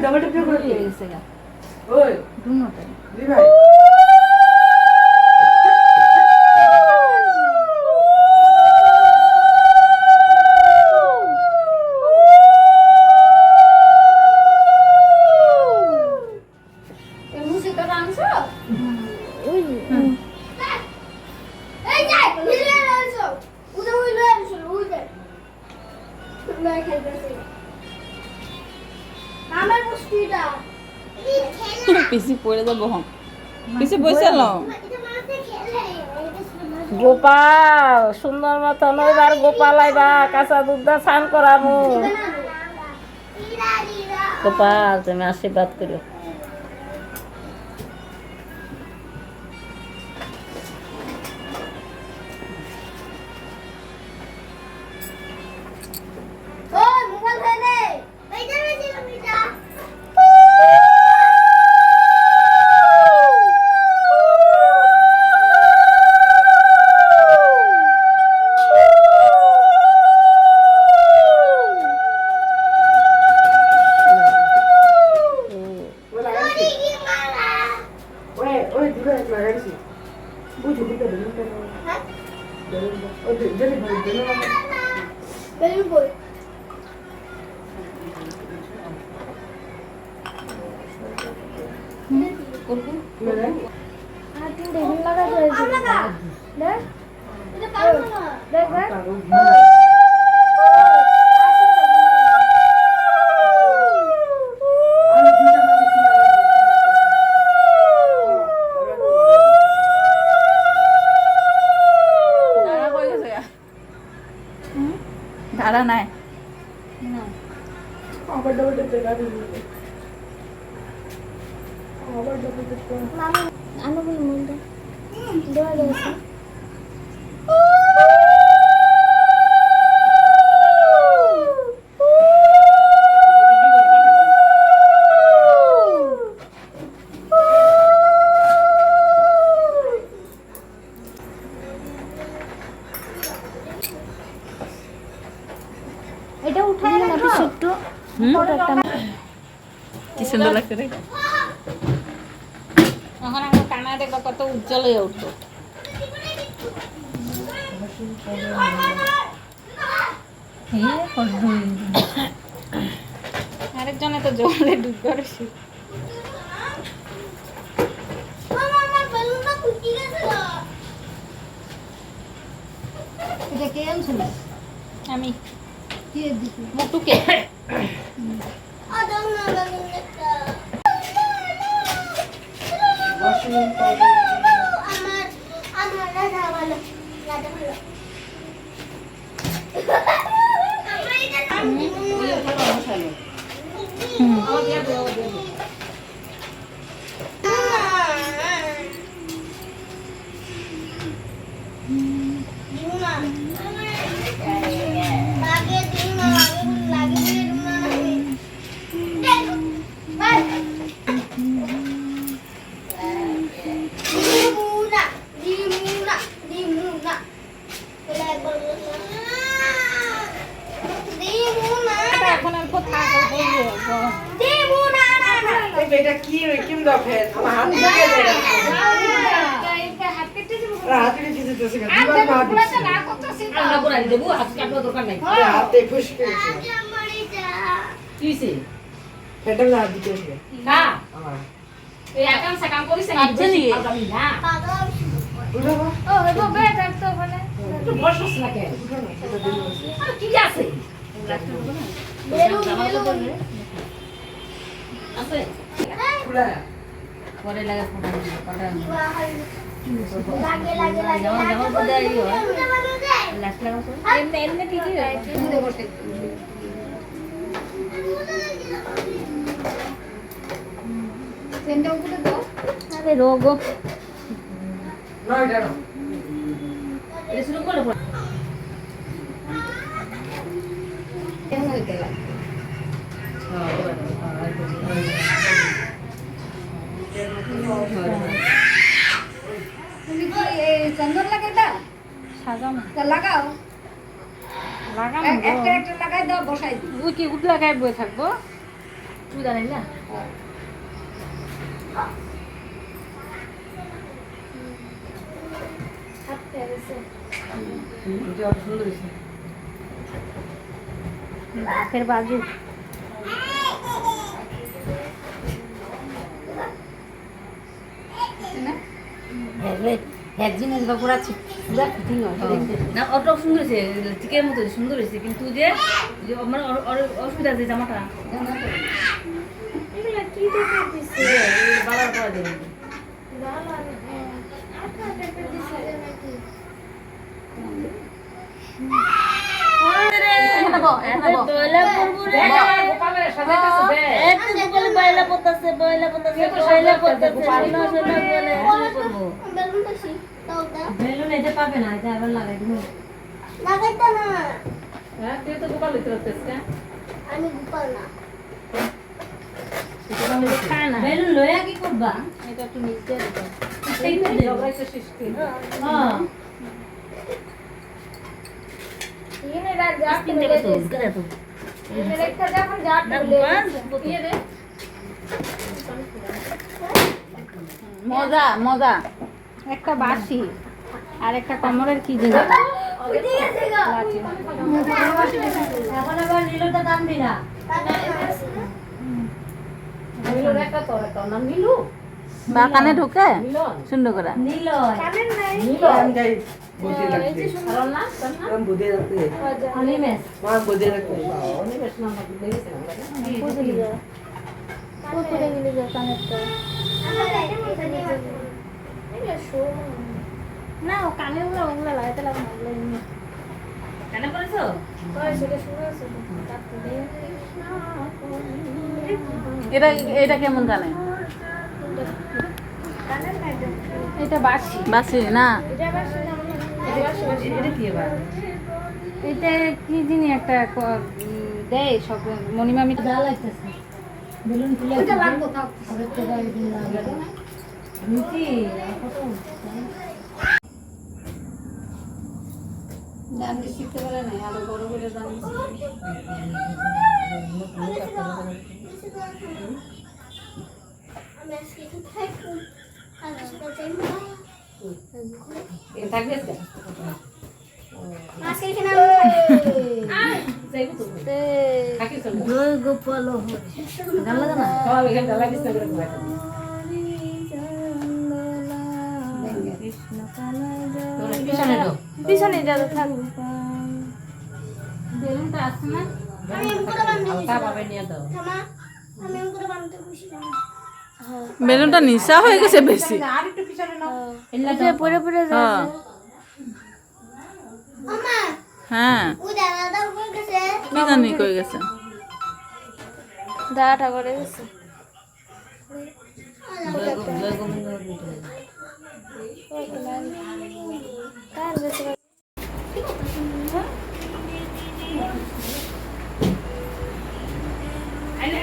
Double tip করে দিয়েছে গা ওই দুনোটা দি ভাই পিসি পড়ে যাবো হম পিসি বসেল গোপাল সুন্দর মতন এবার গোপাল আইবা কাঁচা দুধ দা স্নান করামু গোপাল তুমি আশীর্বাদ করো ধারা নাই আবার ডবল টিপ দেখা দিই আবার ডবল টিপ মামি আনো বল মুন্ডা দোয়া গেছে এটা উঠায় না ছোট্ট কি সুন্দর লাগছে রে এখন আমার কানা দেখো কত উজ্জ্বল হয়ে উঠতো আরেকজনে তো জলে ডুব করেছি এটা কে আনছিল আমি কে দিছি মুটুকে এখন আর কোথায় এটা কি কিম দাও ফের আমার হাত দিয়ে দে হাত দিয়ে দিতে দিতে সেটা দুবার না দিছি আমরা করে দেব হাত কাটবার দরকার নাই হাতে ফুসকে কিছে ফেটাল না দিতে হবে কা আমার এই আকাম সাকাম করিস না আগামী না উঠো বা ও এগো বেড রাখতো ওখানে একটু বসছ না কেন আর কি আছে বেলুন আছে খুলা পরে লাগে ফোন লাগে লাগে লাগে যেমন বোধহয় ই হয় লাগে লাস্ট লাগাছো এমনি এমনি ঠিকই হয়েছে সেন্টার উপরে দাও আরে রোগ এটা শুরু করে পড় কেমন হইতে লাগে তুমি কি এই চন্দন লাগাইতা সাজানো তা লাগাও লাগানো একটা একটা লাগাই দাও বসাই দিই ওই কি উঠ লাগাই বই থাকবো তুই জানিস না হাতে আছে এটা অত সুন্দর হয়েছে হাতের বাজু এক জিনিস বা পুরা পুরা ফিটিং হয় না অত সুন্দর হয়েছে চিকের মতো সুন্দর হয়েছে কিন্তু যে মানে অসুবিধা আছে জামাটা এগুলা কি দেখে দিছে বাবার করা দেবে ভালো আটা পেপার দিছে নাকি বেলুন কাশি দাও দাও বেলুন এটা পাবে না এটা আবার লাগাই দিব লাগাইতা না হ্যাঁ তুই তো গোপাল হইতে পারছিস না আমি গোপাল না খায় না বেলুন লয়া কি করবা এটা একটু নিচে দিতে এইটা দেব জবরাইতে সৃষ্টি হ্যাঁ এনে রাত যা কিনতে কত করে তো এনে রেখা যখন যা না বাস ইয়ে রে মজা মজা একটা বাঁশি আর একটা কোমরের কি জিনিস উঠে গেছে গো এখন আবার নীলটা দাম দিনা মিলুর একটা তোর একটা নাম মিলু বা কানে ঢুকে মিলন সুন্দর করে নীল কানের নাই মিলন যাই বুঝে রাখতে কারণ না তোর না আমি বুঝে রাখতে অনিমেষ মা বুঝে রাখতে অনিমেষ নাম্বার দিয়েছে আমরা কোথায় গেলে যা কানেরটা আমার এটা মনে হয় এটা শো না ও কানে ওগুলা লাগাইতে লাগে না ওগুলা এমনি কানে পড়েছো কয় সেটা শুনে আছে এটা এটা কেমন গানে কানের নাই তো এটা বাসি বাসি না এটা আবার শুনে মনে হয় এটা কি এবার এটা কি জিনিস একটা দেয় সব মণিমামি যা লাগতেছে বেলুন তুলে এটা লাগবো তাও হবে তো গাড়ি দিন লাগবে রুচি কত দাম শিখতে পারে না আরো বড় করে দাম আমি আজকে কোথায় আজকে যাই এ থাকবে আজকে আজকে এখানে যাইবো তো থাকি চল জয় গোপাল গান লাগা না সব এখানে ডালা দিস না করে ঘুমাই পিছনে দাও পিছনে যাও থাক বেলুনটা আসছে না আমি এম করে বাঁধতে হালকা ভাবে নিয়ে দাও থামা আমি এম করে বাঁধতে খুশি না বেলুনটা নিশা হয়ে গেছে বেশি আর একটু পিছনে নাও যে পরে পরে হ্যাঁ মামা হ্যাঁ ওই দাদা উপরে গেছে কি জানি কই গেছে দাঁড়াটা করে গেছে জয় গোবিন্দ কার গেছে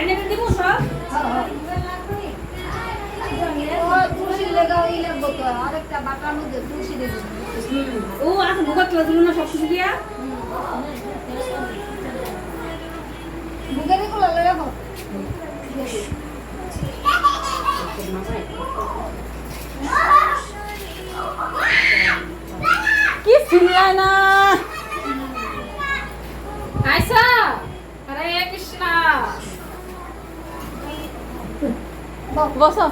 এনে দিব সব তুলসী লাগাও এই লাগবো তো আরেকটা বাটার মধ্যে তুলসী দেবো ও আজ মুখা ক্লাস দিল না সব কিছু দিয়া বুকের গুলো লাগাবো কি চিল্লায় না আয়সা হরে কৃষ্ণ বসো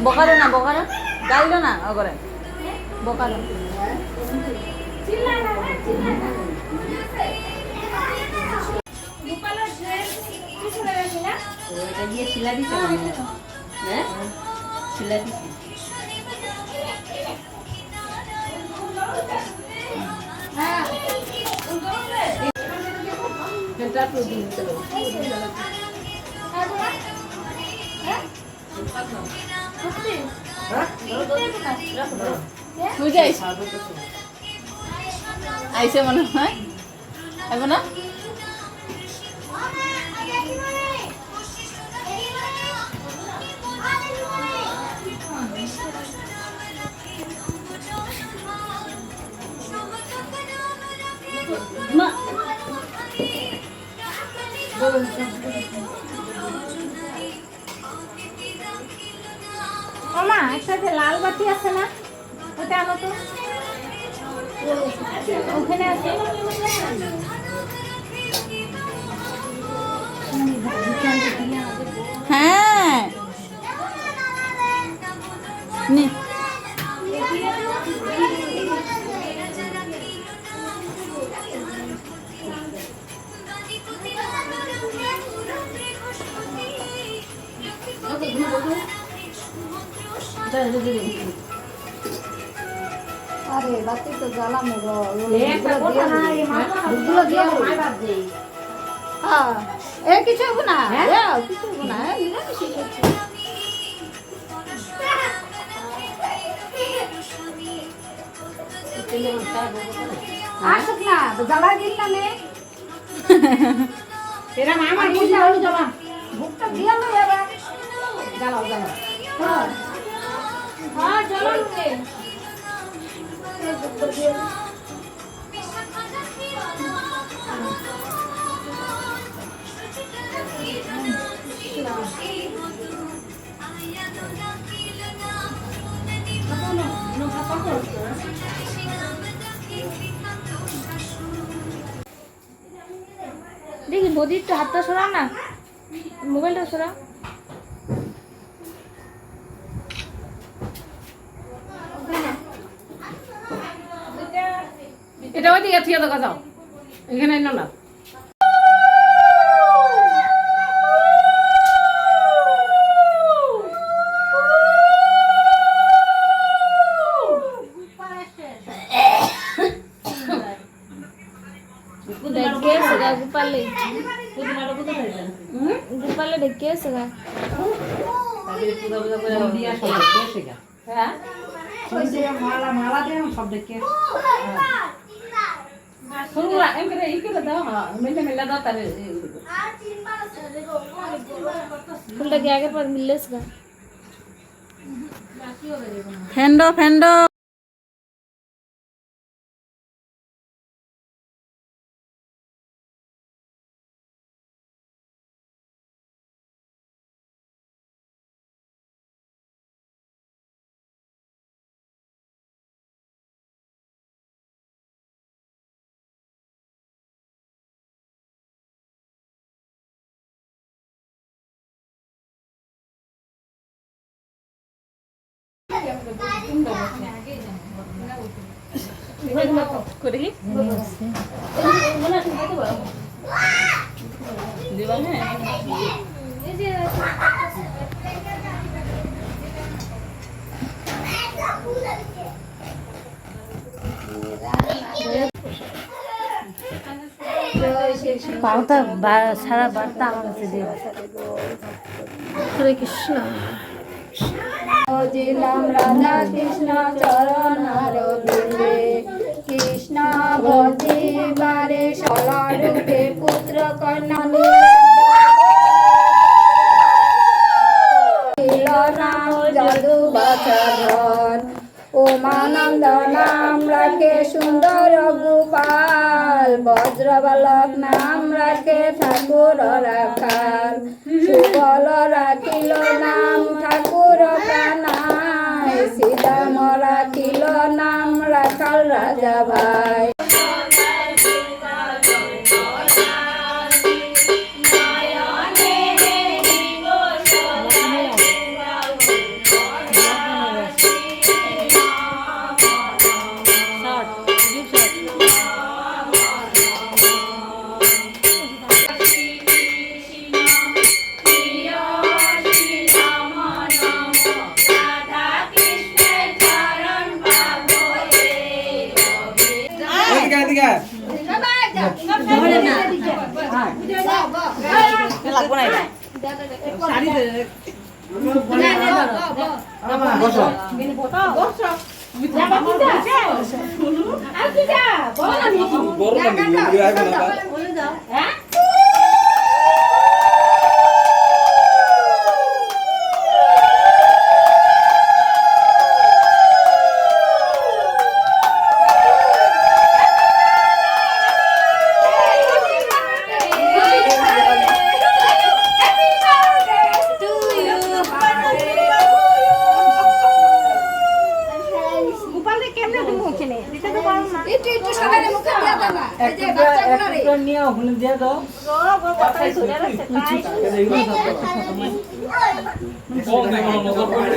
বকালো না বকালো গাইলো না করে বকালো গোপালের ড্রেস পিছনে রাখি না তো এটা দিয়ে শিলা দিতে হবে হ্যাঁ শিলা দিতে হ্যাঁ এটা তো দিন চলো তুই যাইস আইসে মনে হয় আইব না মা মামা একটা যে লাল বাতি আছে না ওটা আনো তো ওখানে আছে হ্যাঁ নে আরে বাতি তো জ্বালামো গো একটা কথা না এই মাথা দুধগুলো দিয়ে দেবো। মাইবার দেই হ্যাঁ এ কিছু হবো না দাও কিছু হবো না নিরামিষই করছি আসুক না জ্বালাই দিন না নে এরা আমার বুঝা হলো যাবা ভুকটা দিয়ে লো এবার জ্বালাও জ্বালাও হ্যাঁ হ্যাঁ জ্বালান নে দেখি বৌদি একটু হাতটা সরা না মোবাইলটা সরা এটা ওইদিকে থিয়ে দেখা যাও এখানে এনো না ঢেকে সেগা গোপালে পুদিনাটা কোথায় খাইলেন গোপালে ঢেকে সেগা তারপরে পূজা পূজা করে দিয়া সব শেষ গা হ্যাঁ মালা দিয়ে সব দেখে ফুলগুলা এম করে ই করে দাও হ্যাঁ মিলে মিলে দাও তাহলে ফুলটা কি আগের পর মিললে সেগা ফেন্ডো ফেন্ডো করে কি দিবা হ্যাঁ পাউতা সারা বার্তা আমার কাছে দিয়ে হরে কৃষ্ণ জিলাম রাধা কৃষ্ণ চরণার বিন্দে কৃষ্ণ ভজিবারে সলারূপে পুত্র কন্যা নাম যদু বচন উমানন্দ নাম রাখে সুন্দর গোপাল বজ্রবালক নাম রাখে ঠাকুর রাখাল সুবল রাখিল নাম ঠাকুর কানাই শ্রীরাম রাখিল নাম রাখাল রাজা ভাই এদিকে আয়। লাগবো না এটা। বসো। বড় না দিদি, আইবো না বা। গোপালে কেমনে তুমি ওখানে দিতে তো পারো না। একটা নিয়ে ওখানে দিয়ে দাও গোপালে ধরে রাখছে তাই। বল দেখো নজর পড়ে